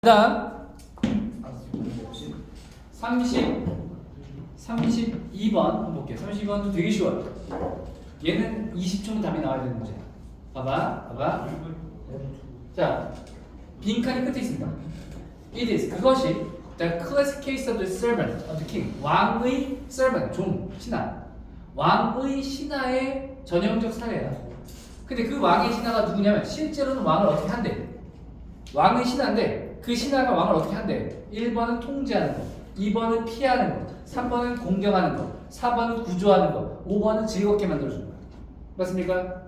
그다음 32번 한번 볼게요. 32번도 되게 쉬워요. 얘는 20초면 답이 나와야 되는 문제야. 봐봐. 자, 빈칸이 끝에 있습니다. It is 그것이 the classic case of the servant of the king. 왕의 servant 신하. 왕의 신하의 전형적 사례야. 근데 그 왕의 신하가 누구냐면 실제로는 왕을 어떻게 한대? 왕의 신하인데 그 신하가 왕을 어떻게 한대? 1번은 통제하는 거, 2번은 피하는 거, 3번은 공경하는 거, 4번은 구조하는 거, 5번은 즐겁게 만들어주는 거. 맞습니까?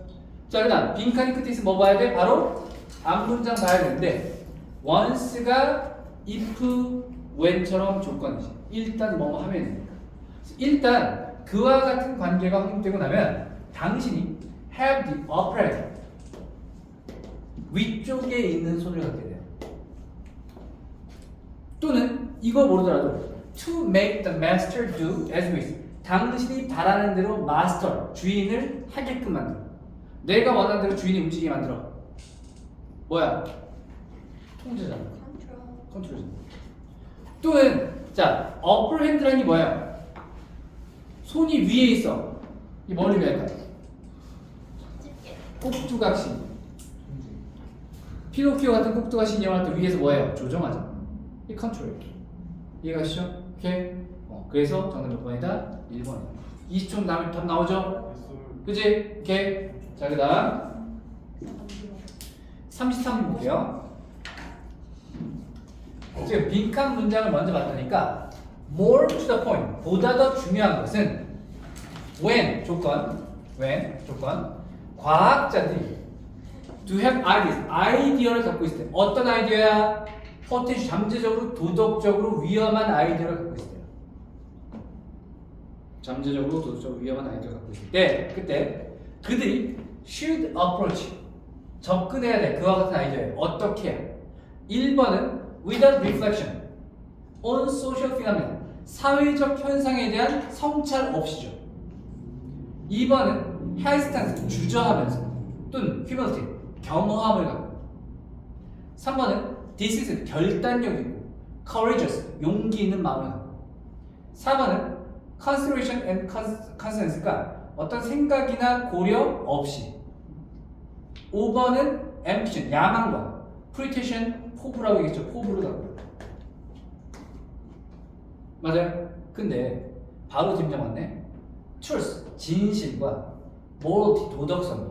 자, 그다음 빈칸이 끝에 있으면 뭐 봐야 돼? 바로 앞문장 봐야 되는데 once가 if, when처럼 조건이지. 일단 뭐뭐 하면 됩니다. 일단 그와 같은 관계가 확립되고 나면 당신이 have the upper hand, 위쪽에 있는 손을 갖게 돼요. 또는 이거 모르더라도 to make the master do as wishes. 당신이 바라는 대로 마스터, 주인을 하게끔 만들어. 내가 원하는 대로 주인이 움직이게 만들어. 뭐야? 통제잖아. 컨트롤. 또는 자, upper hand라는 게 뭐야? 손이 위에 있어. 이 머리 위에 할까? 꼭두각시. 피노키오 같은 꼭두각시 인형할 때 위에서 뭐예요? 조정하자. 이 컨트롤. 이해가시죠? 오케이. 그래서 정답 몇 번이다? 1번이다. 20초 다음에 답 나오죠? 그지? 오케이. 자, 그 다음 33번 볼게요. 지금 빈칸 문장을 먼저 봤다니까 more to the point, 보다 더 중요한 것은 when 조건, 과학자들이 to have ideas, 아이디어를 갖고 있을 때 어떤 아이디어야? 포텐시 잠재적으로 도덕적으로 위험한 아이디어를 갖고 있어요. 잠재적으로 도덕적으로 위험한 아이디어를 갖고 있을 때 그때 그들이 should approach 접근해야 돼. 그와 같은 아이디어에 어떻게 해야? 1번은 without reflection on social phenomena 사회적 현상에 대한 성찰 없이죠. 2번은 hesitance 주저하면서 또는 humility 겸허함을 갖고 3번은 decisive 결단력이고 courageous 용기 있는 마음을 갖고 4번은 consideration and consensus가 어떤 생각이나 고려 없이 5번은 ambition 야망과 pretension 포부라고 얘기했죠. 포부를 갖고 맞아요? 근데 바로 뒷문장 왔네. truth 진실과 morality 도덕성이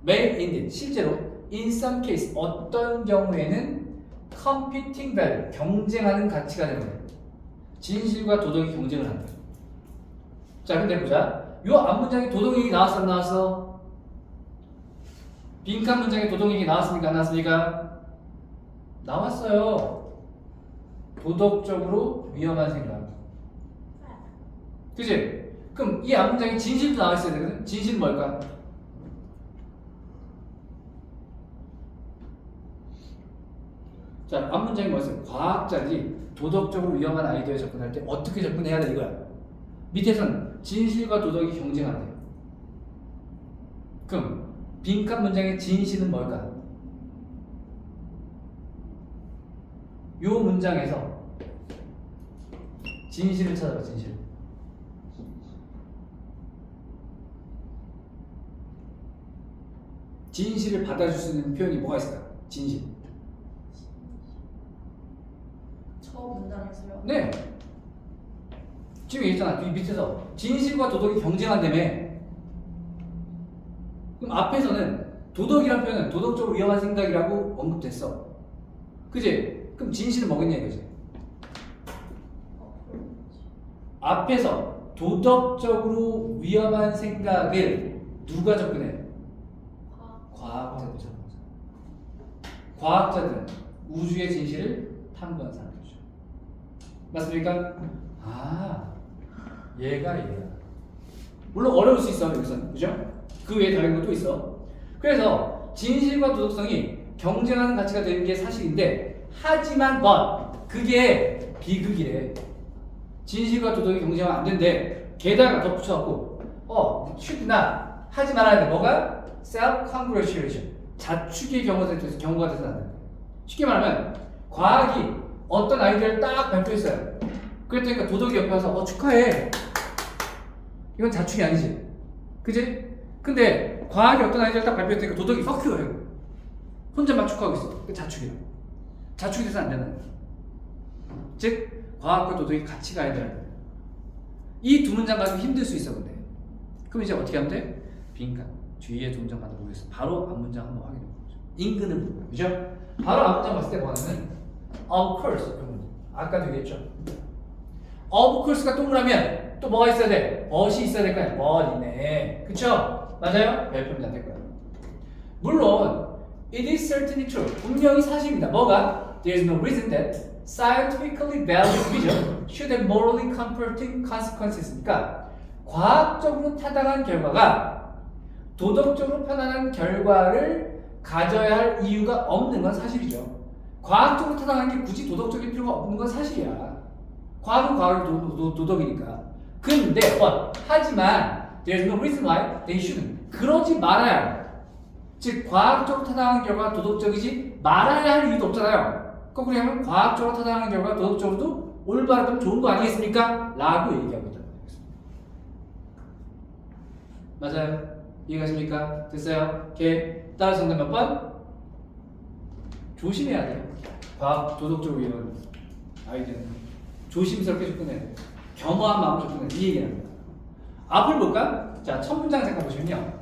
may indeed 실제로 in some case 어떤 경우에는 competing value 경쟁하는 가치가 되는 거예요. 진실과 도덕이 경쟁을 한다. 자, 근데 보자. 요 앞문장에 도덕이 나왔어 안 나왔어? 빈칸 문장에 도덕이 나왔습니까 안 나왔습니까? 나왔어요. 도덕적으로 위험한 생각. 그치? 그럼 이 앞문장에 진실도 나와 있어야 되거든. 진실은 뭘까? 자, 앞문장이 뭐였어요? 과학자들이 도덕적으로 위험한 아이디어에 접근할 때 어떻게 접근해야 돼 이거야. 밑에서는 진실과 도덕이 경쟁한대. 그럼 빈칸 문장의 진실은 뭘까? 요 문장에서 진실을 찾아봐. 진실. 진실을 받아줄 수 있는 표현이 뭐가 있을까? 진실. 저 문장에서요? 네. 지금 얘기했잖아. 이 밑에서 진실과 도덕이 경쟁한다며. 그럼 앞에서는 도덕이란 표현은 도덕적으로 위험한 생각이라고 언급됐어. 그지? 그럼 진실은 뭐겠냐 이거지. 앞에서 도덕적으로 위험한 생각을 누가 접근해? 과학자들이 접근하죠. 과학자들은 우주의 진실을 탐구한 사람이죠. 맞습니까? 아, 얘가. 물론 어려울 수 있어 여기서는, 그죠? 그 외에 다른 것도 있어. 그래서 진실과 도덕성이 경쟁하는 가치가 되는 게 사실인데, 하지만 그게 비극이래. 진실과 도덕이 경쟁하면 안 된대. 게다가 덧붙여갖고 should나 하지 말아야 돼. 뭐가? self-congratulation 자축의 경우가 돼서는 안 돼. 쉽게 말하면 과학이 어떤 아이디어를 딱 발표했어요. 그랬더니 도덕이 옆에 와서 축하해. 이건 자축이 아니지. 그지? 근데 과학이 어떤 아이디어를 딱 발표했더니 도덕이 fuck you 해. 혼자 막 축하하고 있어. 그 자축이야. 자축이 돼서 안 되는 거야. 즉 과학과 도덕이 같이 가야 되는 거야. 이 두 문장 가지고 힘들 수 있어. 근데 그럼 이제 어떻게 하면 돼? 빈칸 뒤에 두 문장 받아보겠습니다. 바로 앞 문장 한번 확인해 보죠. 인근을 보고 그죠? 바로 앞 문장 봤을 때 뭐냐면 of course 이런 문장. 아까도 얘기했죠. of course가 동그라면 또 뭐가 있어야 돼? but이 있어야 될 거야. but 있네. 그쵸? 맞아요? 별표면 안 될 거야. 물론 it is certainly true. 분명히 사실입니다. 뭐가? There is no reason that scientifically valid vision should have morally comforting consequences. 그러니까 과학적으로 타당한 결과가 도덕적으로 편안한 결과를 가져야 할 이유가 없는 건 사실이죠. 과학적으로 타당한 게 굳이 도덕적인 필요가 없는 건 사실이야. 과학은 과학이 도덕이니까. 근데 하지만 there's no reason why they shouldn't. 그러지 말아야 해. 즉 과학적으로 타당한 결과가 도덕적이지 말아야 할 이유도 없잖아요. 거꾸로 하면 과학적으로 타당한 결과가 도덕적으로도 올바르면 좋은 거 아니겠습니까? 라고 얘기하고 있다는 거겠습니다. 맞아요? 이해가십니까? 됐어요? 오케이. 따라서 정답 몇 번? 조심해야 돼요. 과학 도덕적으로 이런 아이디어는 조심스럽게 접근해야 돼요. 겸허한 마음으로 접근해야 돼요. 이 얘기합니다. 앞을 볼까? 자, 첫 문장 잠깐 보시면요.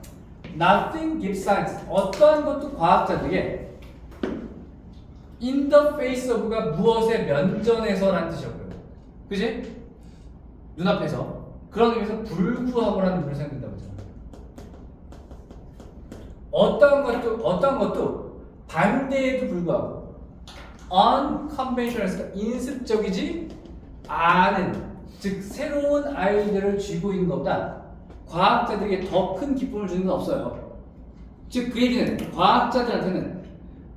Nothing gives science. 어떠한 것도 과학자들에게 in the face of가 무엇에 면전에서라는 뜻이었고요. 그지? 눈앞에서. 그런 의미에서 불구하고라는 의미를 사용된다고 했잖아요. 어떠한 것도 반대에도 불구하고 unconventional, 인습적이지 않은, 즉 새로운 아이디어를 쥐고 있는 것보다 과학자들에게 더 큰 기쁨을 주는 건 없어요. 즉 그 얘기는 과학자들한테는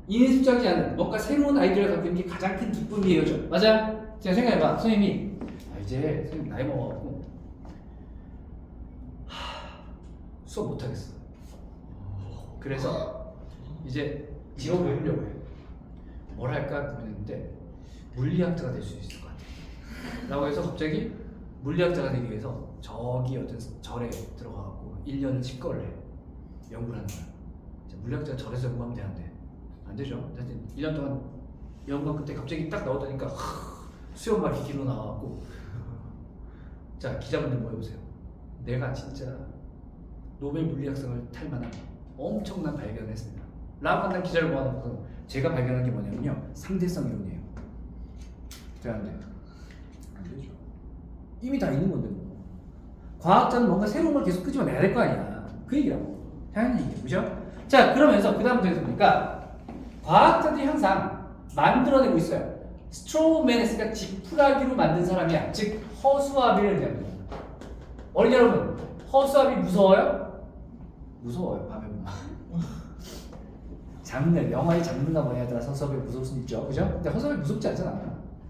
인습적이지 않은 뭔가 새로운 아이디어를 갖고 있는 게 가장 큰 기쁨이에요. 맞아? 제가 생각해봐. 선생님이 이제 선생님 나이 먹어갖고 수업 못하겠어. 그래서 이제 직업을 해보려고 해. 뭘 할까 고민했는데 물리학자가 될 수 있을 것 같아 라고 해서 갑자기 물리학자가 되기 위해서 저기 어떤 절에 들어가갖고 1년을 집거를 해. 연구를 하는 거야. 물리학자가 절에서 연구하면 되는데 안 되죠. 1년 동안 연구한 그때 갑자기 딱 나오더니까 수염만 이렇게 길어 나와갖고 자 기자분들 모여보세요. 내가 진짜 노벨 물리학상을 탈 만한 엄청난 발견을 했습니다. 라고 한다는 기자를 모아놓고 제가 발견한 게 뭐냐면요. 상대성 이론이에요. 제가 안 되죠. 이미 다 있는 건데 뭐. 과학자는 뭔가 새로운 걸 계속 끄집어내야 될 거 아니야. 그 얘기라고. 당연히 얘기해. 그죠? 자 그러면서 그 다음부터 보니까 과학자들이 항상 만들어내고 있어요. 스트로우맨에스가 지푸라기로 만든 사람이야. 즉 허수아비를 얘기합니다. 어린이 여러분, 허수아비 무서워요? 무서워요. 밤에 보면. 잡는 영화에 잡는가 뭐냐 하더라. 허수아비 무서울 수 있죠. 그죠? 근데 허수아비 무섭지 않잖아.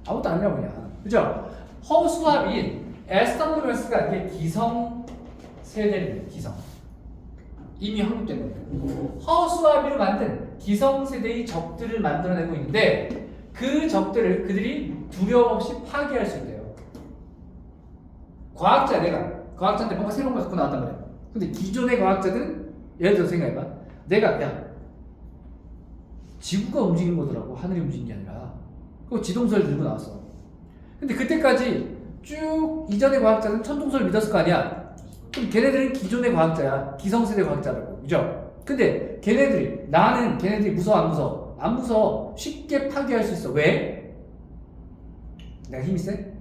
아무것도 아니라고 그냥. 그죠? 허수아비인 에스턴루먼스가 이게 기성 세대입니다. 기성. 이미 확립된 거예요. 허수아비로 만든 기성세대의 적들을 만들어내고 있는데 그 적들을 그들이 두려움 없이 파괴할 수 있대요. 내가 과학자인데 뭔가 새로운 걸 갖고 나왔단 말이야. 근데 기존의 과학자들은 예를 들어서 생각해봐. 내가 지구가 움직이는 거더라고. 하늘이 움직이는 게 아니라. 그거 지동설 들고 나왔어. 근데 그때까지 쭉 이전의 과학자는 천동설 믿었을 거 아니야. 그럼 걔네들은 기존의 과학자야. 기성세대 과학자라고. 그죠? 근데 걔네들이 무서워 안 무서워? 안 무서워. 쉽게 파괴할 수 있어. 왜? 내가 힘이 세?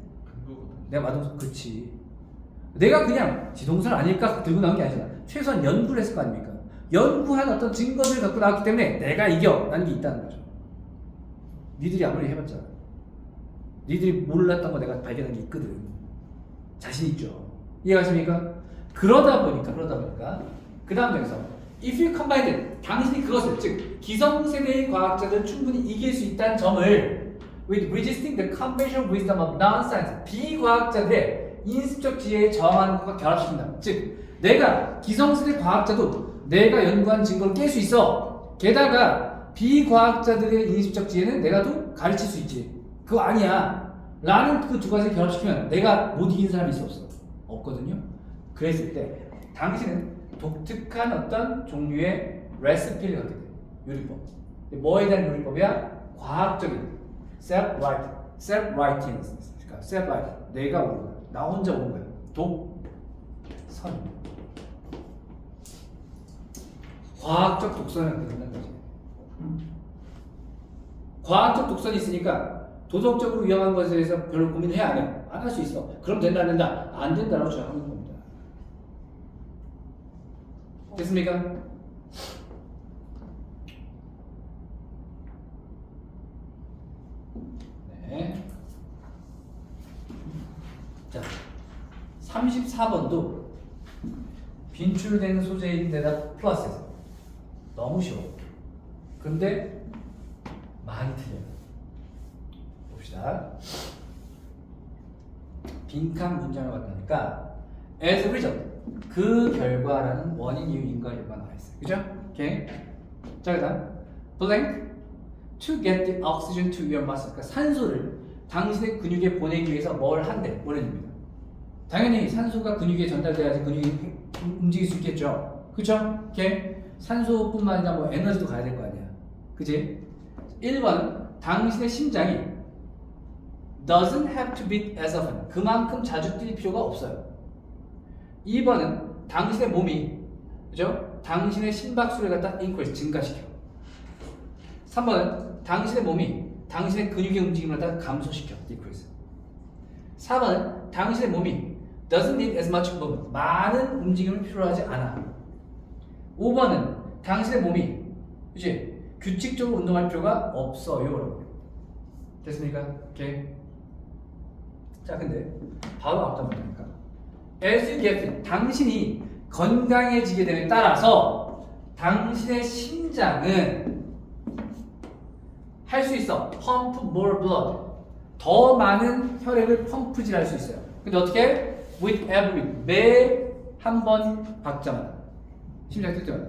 내가 마동석 그렇지. 내가 그냥 지동설 아닐까 들고 나온 게 아니잖아. 최소한 연구를 했을 거 아닙니까? 연구한 어떤 증거들을 갖고 나왔기 때문에 내가 이겨라는 게 있다는 거죠. 니들이 아무리 해봤자 니들이 몰랐던 거 내가 발견한 게 있거든. 자신 있죠. 이해가십니까? 그러다 보니까 그 다음 중에서 if you combine it, 당신이 그것을 즉 기성세대의 과학자들은 충분히 이길 수 있다는 점을 with resisting the conventional wisdom of non-science, 비과학자들의 인습적 지혜에 저항하는 것과 결합시킨다. 즉 내가 기성세대 과학자도 내가 연구한 증거를 깰 수 있어. 게다가 비과학자들의 인식적 지혜는 내가 또 가르칠 수 있지. 그거 아니야. 라는 그 두 가지 결합시키면 내가 못 이긴 사람이 있어 없어? 없거든요. 그랬을 때 당신은 독특한 어떤 종류의 레시피를 갖게 돼. 요리법. 뭐에 대한 요리법이야? 과학적인 self-writing. 그러니까 self-writing. 내가 오는 거야. 나 혼자 오는 거야. 독선. 과학적 독선을 갖는다는 거지. 과학적 독선이 있으니까 도덕적으로 위험한 것에 대해서 별로 고민해 안 해. 안 할 수 있어. 그럼 된다 안 된다? 안 된다라고 주장하는 겁니다. 됐습니까? 네. 자, 34번도 빈출된 소재인데다 플러스해서 너무 쉬워. 근데 많이 틀려요. 봅시다. 빈칸 문장을 갖다니까 as a result 그 결과라는 원인 이유 인과 결과 나와 있어요. 그죠? 오케이. 자 그다음 blank to get the oxygen to your muscle 그러니까 산소를 당신의 근육에 보내기 위해서 뭘 한대 원인입니다. 당연히 산소가 근육에 전달돼야지 근육이 움직일 수 있겠죠. 그죠? 오케이. 산소뿐만 아니라 뭐 에너지도 가야 될 거 아니야. 그지? 1번 당신의 심장이 doesn't have to beat as often 그만큼 자주 뛸 필요가 없어요. 2번은 당신의 몸이 그죠? 당신의 심박수를 갖다 increase 증가시켜. 3번은 당신의 몸이 당신의 근육의 움직임을 갖다 감소시켜 decrease. 4번은 당신의 몸이 doesn't need as much movement 많은 움직임을 필요로 하지 않아. 5번은 당신의 몸이 그치? 규칙적으로 운동할 필요가 없어요. 됐습니까? 오케이. 자 근데 바로 앞다 보니까 as you get fit 당신이 건강해지게 됨에 따라서 당신의 심장은 할 수 있어 pump more blood 더 많은 혈액을 펌프질할 수 있어요. 근데 어떻게? with every beat 매 한 번 박자마다 심장 뛸 때마다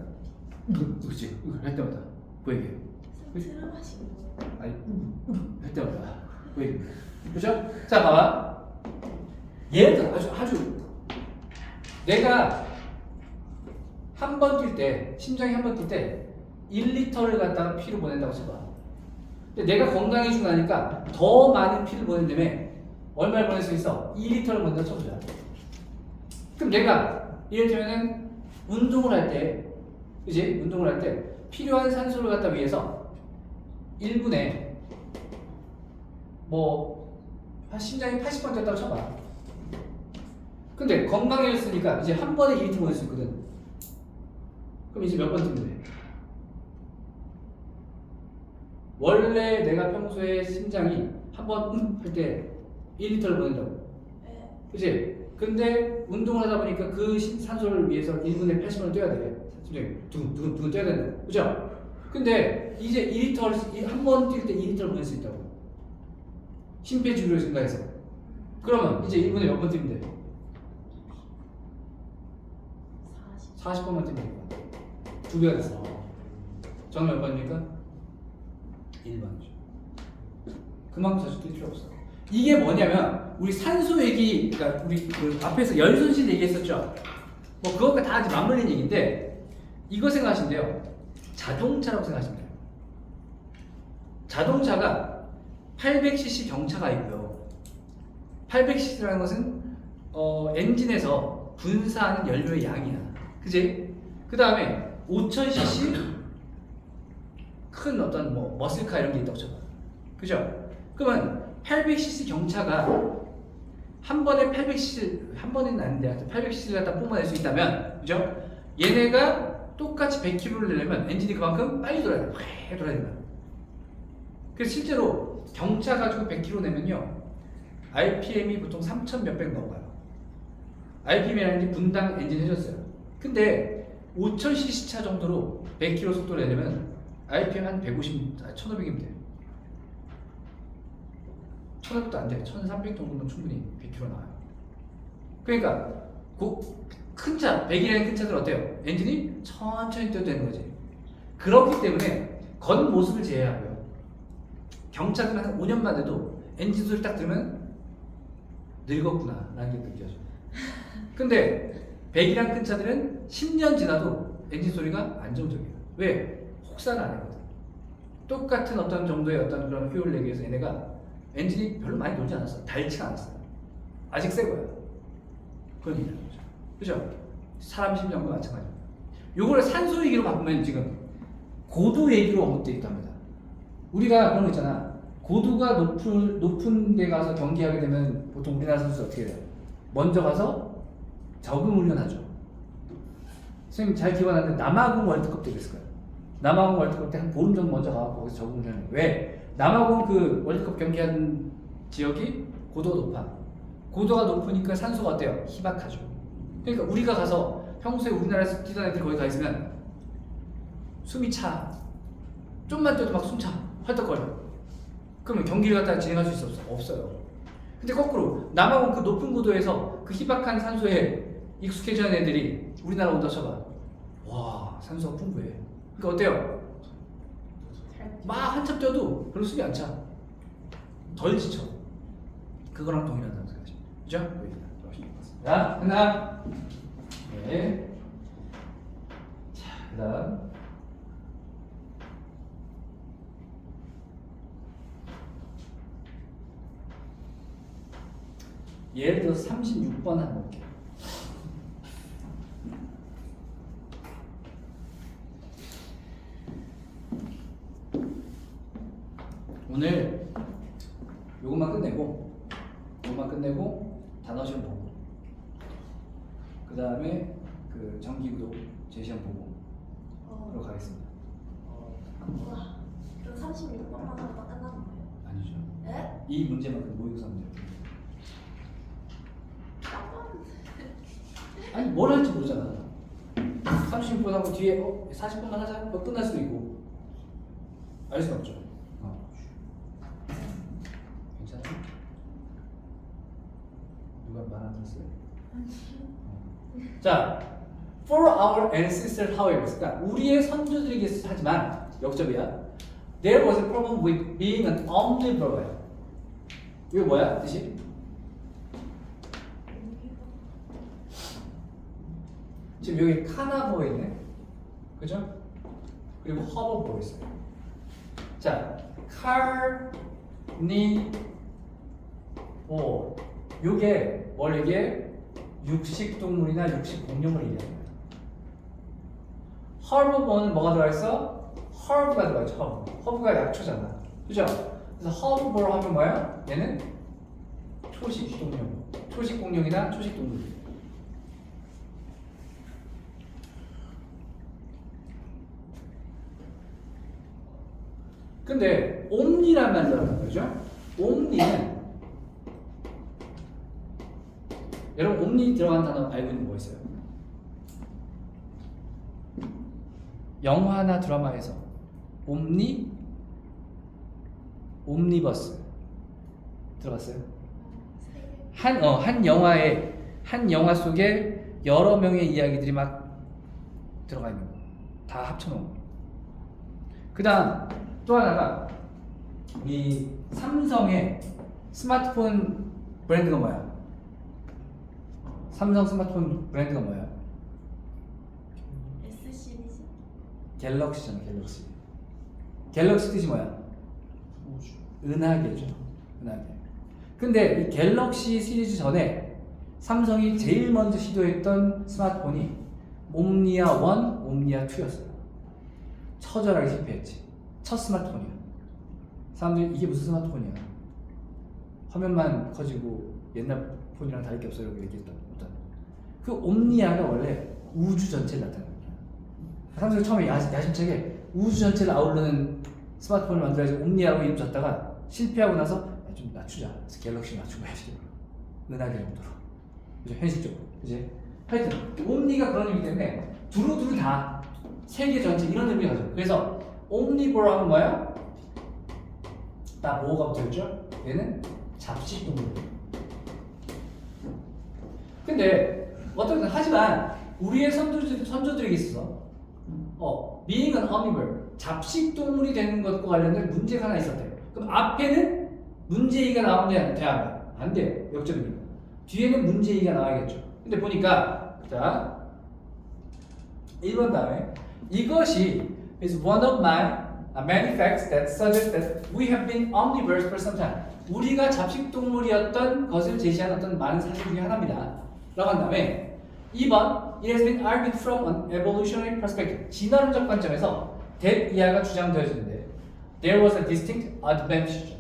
그렇지 할 때마다 보이게 상처를 하시는 거예요. 아니 할 때마다 보이게 그죠? 자 봐봐 예를 들어 아주 내가 한 번 뛸 때 심장이 한 번 뛸 때 1리터를 갖다가 피를 보낸다고 쳐봐. 근데 내가 건강해지고 나니까 더 많은 피를 보낸다며 얼마를 보낼 수 있어? 2리터를 보낸다고 쳐보자. 그럼 내가 예를 들면은 운동을 할 때 그지? 운동을 할 때 필요한 산소를 갖다 위해서 1분에 뭐 심장이 80번 뛰었다고 쳐봐. 근데 건강해졌으니까 이제 한 번에 2리터 보낼 수 있거든. 그럼 이제 몇 번 뛰면 돼? 원래 내가 평소에 심장이 한 번 할 때 1리터를 보낸다고. 네. 그치? 근데 운동을 하다 보니까 그 산소를 위해서 1분에 80번을 뛰어야 돼. 심장이 두근두근 뛰어야 된다. 그죠? 근데 이제 2리터를 한 번 뛸 때 2리터를 보낼 수 있다고. 심폐지구력이 증가해서. 그러면 이제 1분에 몇 번 뛰면 돼? 40번만 뛰면 되니까. 2배가 됐어. 정말 몇 번입니까? 1번이죠. 그만큼 자주 뛸 필요 없어. 이게 뭐냐면 우리 산소 얘기, 그러니까 우리 그 앞에서 열손실 얘기했었죠. 뭐 그것과 다 맞물린 얘기인데 이거 생각하시면 돼요. 자동차라고 생각하시면 돼요. 자동차가 800cc 경차가 있고요. 800cc라는 것은 엔진에서 분사하는 연료의 양이야. 그지? 그 다음에 5000cc 큰 어떤 뭐 머슬카 이런 게 있다고 쳐봐. 그죠? 그러면 800cc 경차가 한 번에 800cc 한 번에는 아닌데 800cc를 갖다 뿜어낼 수 있다면, 그죠? 얘네가 똑같이 100km를 내려면 엔진이 그만큼 빨리 돌아야 돼. 확 돌아야 된다. 그래서 실제로 경차 가지고 100km 내면요, RPM이 보통 3000 몇백 넘어가요. RPM이라는 게 분당 엔진 해줬어요. 근데 5000cc 차 정도로 100km 속도를 내려면 RPM 한 150, 1500이면 돼요. 1500도 안 돼. 1300 정도면 충분히 100km 나와요. 그러니까 큰 차, 100이라는 큰 차들 어때요? 엔진이 천천히 뛰어도 되는 거지. 그렇기 때문에 겉모습을 제외하고요. 경차들은 한 5년만 돼도 엔진 소리 딱 들으면 늙었구나 라는 게 느껴져. 근데 100이랑 큰 차들은 10년 지나도 엔진 소리가 안정적이에요. 왜? 혹사를 안 했거든. 똑같은 어떤 정도의 어떤 그런 효율을 내기 위해서 얘네가 엔진이 별로 많이 돌지 않았어. 닳지가 않았어요. 아직 새 거야. 그런 얘기를 하는 거죠. 그죠? 사람 심장과 마찬가지입니다. 요거를 산소 얘기로 바꾸면 지금 고도 얘기로 언급되기도 합니다. 우리가 그런 거 있잖아. 고도가 높은 데 가서 경기하게 되면 보통 우리나라 선수 어떻게 돼요? 먼저 가서 적응 훈련하죠. 선생님 잘 기억 안 나는데 남아공 월드컵 때 그랬을 거예요. 남아공 월드컵 때 한 보름 정도 먼저 가서 거기서 적응 훈련해요. 왜? 남아공 그 월드컵 경기하는 지역이 고도가 높아. 고도가 높으니까 산소가 어때요? 희박하죠. 그러니까 우리가 가서 평소에 우리나라에서 뛰던 애들 거기 가 있으면 숨이 차. 좀만 뛰어도 막 숨차. 헐떡거려. 그러면 경기를 갖다가 진행할 수 있어? 없어요. 근데 거꾸로 남아공 그 높은 고도에서 그 희박한 산소에 익숙해진 애들이 우리나라 온다 쳐봐. 와, 산소가 풍부해. 그러니까 어때요? 막 한참 뛰어도 별로 숨이 안 차. 덜 지쳐. 그거랑 동일하다는 생각이죠. 그죠? 자, 끝나. 네. 자, 그 다음. 예를 들어서 36번 한번 볼게요. 오늘 요것만 끝내고 단어 시험 보고 그 다음에 그 정기구도 제시험 보고 그러고 가겠습니다. 우와. 그럼 36번만 하면 끝나는 거예요? 아니죠. 에? 이 문제만큼 모의고사 문제. 아니 뭘 할지 모르잖아. 36분 하고 뒤에 40분만 하자. 끝날 수도 있고 알 수는 없죠. 괜찮아? 누가 말 안 들었어요? 자, for our ancestors, however, 그러니까 우리의 선조들에게 하지만 역접이야. There was a problem with being an omnivore. 이거 뭐야 뜻이? 지금 여기 카나보어 있네, 그죠? 그리고 허버보어 있어요. 자, 카니보 요게 원래 이게 육식동물이나 육식공룡을 얘기합니다. 허버보어는 뭐가 들어가 있어? 허브가 들어가 있죠. 허브가 약초잖아, 그죠? 그래서 허버보어 하면 뭐야? 얘는 초식동물, 초식공룡이나 초식동물. 근데 옴니란 말 들어간 거죠. 옴니는 여러분 옴니 들어간 단어 알고 있는 거 있어요? 영화나 드라마에서 옴니버스 들어봤어요? 한 영화 속에 여러 명의 이야기들이 막 들어가 있는 거, 다 합쳐놓은 거. 그다음 또 하나가 이 삼성의 스마트폰 브랜드가 뭐야? 삼성 스마트폰 브랜드가 뭐야? S 시리즈? 갤럭시잖아, 갤럭시. 갤럭시 뜻이 뭐야? 은하계죠, 은하계. 근데 이 갤럭시 시리즈 전에 삼성이 제일 먼저 시도했던 스마트폰이 옴니아 1, 옴니아 2였어요. 처절하게 실패했지. 첫 스마트폰이야. 사람들이 이게 무슨 스마트폰이야? 화면만 커지고 옛날 폰이랑 다를 게 없어 이렇게 얘기했던. 그 옴니아가 원래 우주 전체를 나타내는 거야. 삼성이 처음에 야심차게 우주 전체를 아우르는 스마트폰을 만들어야지 옴니아로 이름 줬다가 실패하고 나서 좀 낮추자. 그래서 갤럭시 맞춘 거야 지금. 은하계 정도로. 그죠? 현실적으로. 그지? 하여튼 옴니가 그런 의미이기 때문에 두루두루 다 세계 전체 이런 의미가 가져. 그래서 옴니보어 하면 뭐야? 딱 뭐가 붙어있죠? 얘는 잡식동물. 근데 하지만 우리의 선조들에게 있어서 being an omnivore, 잡식 동물이 되는 것과 관련된 문제가 하나 있었대요. 그럼 앞에는 문제2가 나오면 돼야 안 돼요. 역적이니까. 뒤에는 문제2가 나와야겠죠. 근데 보니까 자 1번 다음에 이것이 is one of many facts that suggest that we have been omnivorous for some time. 우리가 잡식 동물이었던 것을 제시한 어떤 많은 사실 중에 하나입니다. 라고 한 다음에 2번 it has been argued from an evolutionary perspective. 진화론적 관점에서 that 이하가 주장되어지는데 there was a distinct advantage.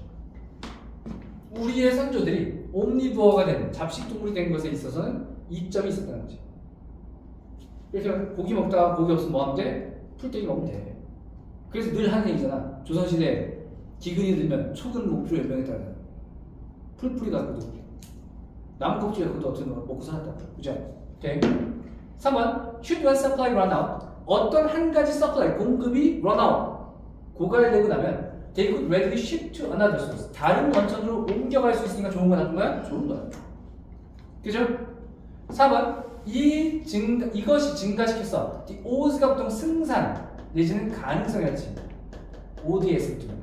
우리의 선조들이 옴니부어가 된 잡식 동물이 된 것에 있어서는 이점이 있었다는 거지. 이렇게 고기 먹다가 고기 없으면 뭐 하면 돼? 풀떼기 먹으면 돼. 그래서 늘 하는 얘기잖아. 조선시대 기근이 들면 초근 목표를 연명했다는 풀뿌리 갖고도 나무 껍질 갖고도 어쨌든 먹고 살았다. 그죠? 오케이. 3번 should one supply run out. 어떤 한 가지 supply 공급이 run out 고갈되고 나면 they could readily ship to another source. 다른 원천으로 옮겨갈 수 있으니까 좋은 거야, 나쁜 거야? 좋은 거야. 그죠? 4번 이것이 증가시켰어. The odds가 보통 승산 내지는 가능성이었지. ODS 때.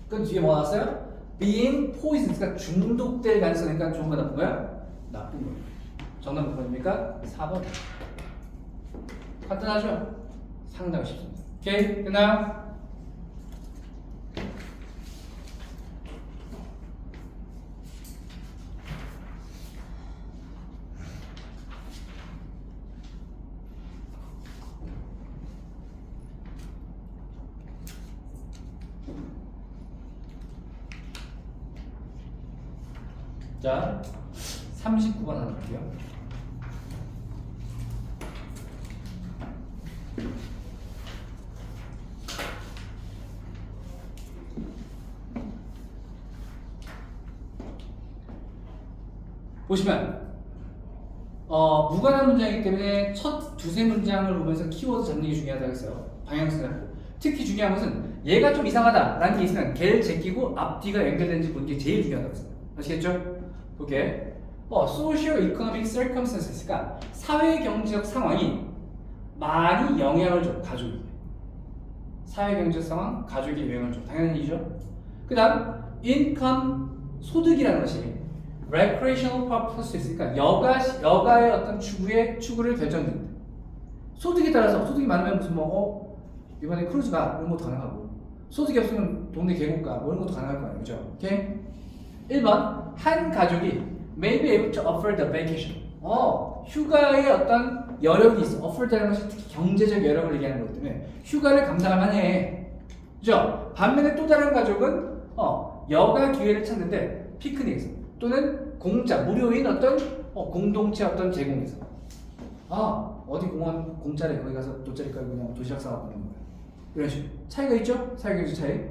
그 뒤에 뭐 나왔어요? Being poisoned, 그러니까 중독될 가능성이니까 좋은 거 나쁜 거야? 나쁜 거야. 정답 몇 번입니까? 4번. 간단하죠? 상당히 쉽습니다. 오케이, 끝나요? 자, 39번 하나 볼게요. 보시면 무관한 문장이기 때문에 첫 두세 문장을 보면서 키워드 잡는 게 중요하다고 했어요. 방향성을. 특히 중요한 것은 얘가 좀 이상하다라는 게 있으면 걔를 제끼고 앞뒤가 연결되는지 보는 게 제일 중요하다고 했어요. 아시겠죠? 보게 socio-economic circumstances가 사회 경제적 상황이 많이 영향을 줘. 가족이 사회 경제적 상황, 가족이 영향을 줘. 당연한 일이죠. 그 다음 income 소득이라는 것이 recreational purposes, 그러니까 여가의 어떤 추구를 결정짓는다. 소득에 따라서 소득이 많으면 무슨 이번에 크루즈가 이런 것도 가능하고 소득이 없으면 동네 계곡가 뭐 이런 것도 가능할 거 아니에요, 그죠? 오케이? 1번 한 가족이 may be able to afford the vacation. 휴가의 어떤 여력이 있어. afford라는 것이 특히 경제적 여력을 얘기하는 거기 때문에 휴가를 감당할 만해. 그죠? 반면에 또 다른 가족은 여가 기회를 찾는데 피크닉에서 또는 공짜 무료인 어떤 공동체 어떤 제공에서 어디 공원 공짜래 거기 가서 돗자리 깔고 그냥 도시락 싸갖고 먹는 거야. 이런 식으로 차이가 있죠? 사회경제 차이.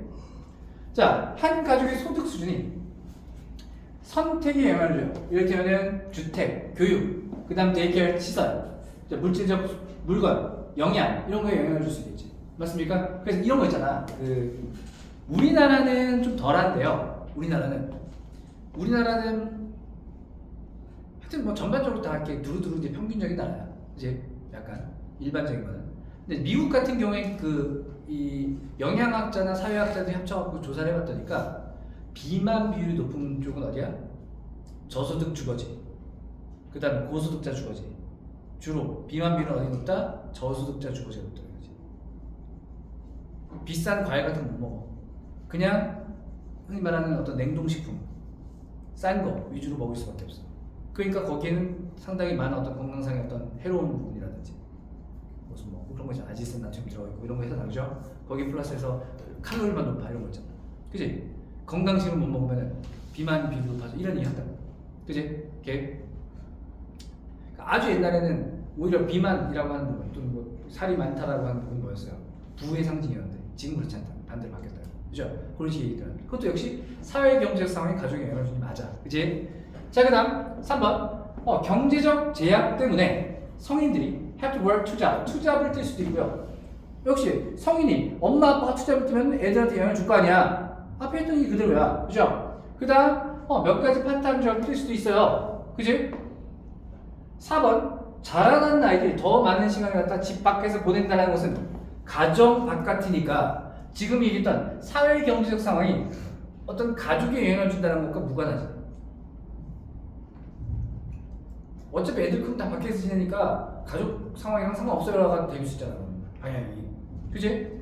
자, 한 가족의 소득 수준이 선택에 영향을 줘요. 이를테면 주택, 교육, 그 다음 데이케어 시설, 물질적 물건, 영양 이런 거에 영향을 줄 수 있겠지. 맞습니까? 그래서 이런 거 있잖아. 우리나라는 좀 덜한데요. 우리나라는 하여튼 뭐 전반적으로 다 이렇게 두루두루 이제 평균적인 나라야. 이제 약간 일반적인 거는. 근데 미국 같은 경우에 이 영양학자나 사회학자들이 합쳐갖고 조사를 해봤더니까 비만 비율이 높은 쪽은 어디야? 저소득 주거지. 그 다음에 고소득자 주거지. 주로 비만 비율은 어디 높다? 저소득자 주거지가 높다는 거지. 비싼 과일 같은 거 못 먹어. 그냥 흔히 말하는 어떤 냉동식품 싼 거 위주로 먹을 수밖에 없어. 그러니까 거기에는 상당히 많은 어떤 건강상의 어떤 해로운 부분이라든지 무슨 그런 거 있잖아. 아지스 나트륨 들어가 있고 이런 거 해서 나오죠. 거기 플러스해서 칼로리만 높아 이런 거 있잖아. 그지? 건강식을 못 먹으면 비만 비율이 높아져 이런 얘기 한다고. 그지? 이렇게 아주 옛날에는 오히려 비만이라고 하는 부분 또는 뭐 살이 많다라고 하는 부분이 뭐였어요? 부의 상징이었는데 지금 그렇지 않다. 반대로 바뀌었다. 그죠? 그런 식의 얘기들. 그것도 역시 사회 경제적 상황이 가족에 영향을 주니 맞아. 그지? 자, 그 다음 3번 경제적 제약 때문에 성인들이 have to work 투잡을 뛸 수도 있고요. 역시 성인이 엄마 아빠가 투잡을 뛰면 애들한테 영향을 줄 거 아니야. 앞에 했던 게 그대로야. 그죠? 그 다음 몇 가지 파트타임 잡을 뛸 수도 있어요. 그지? 4번 자라나는 아이들이 더 많은 시간을 갖다 집 밖에서 보낸다는 것은 가정 바깥이니까 지금 얘기했던 사회 경제적 상황이 어떤 가족에 영향을 준다는 것과 무관하지. 어차피 애들 크면 다 밖에서 지내니까 가족 상황이랑 상관없어요라고 될 수 있잖아. 방향이. 그지?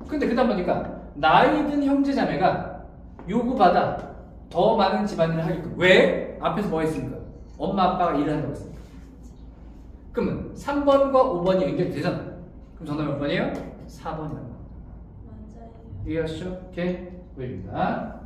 근데 그다음 보니까 나이 든 형제 자매가 요구받아 더 많은 집안일을 하게끔. 왜? 앞에서 뭐 했으니까? 엄마 아빠가 일을 한다고 했으니까. 그러면 3번과 5번이 연결되잖아. 그럼 정답이 몇 번이에요? 4번이라고. 맞아요. 이해하시죠? 오케이. 보여줍니다.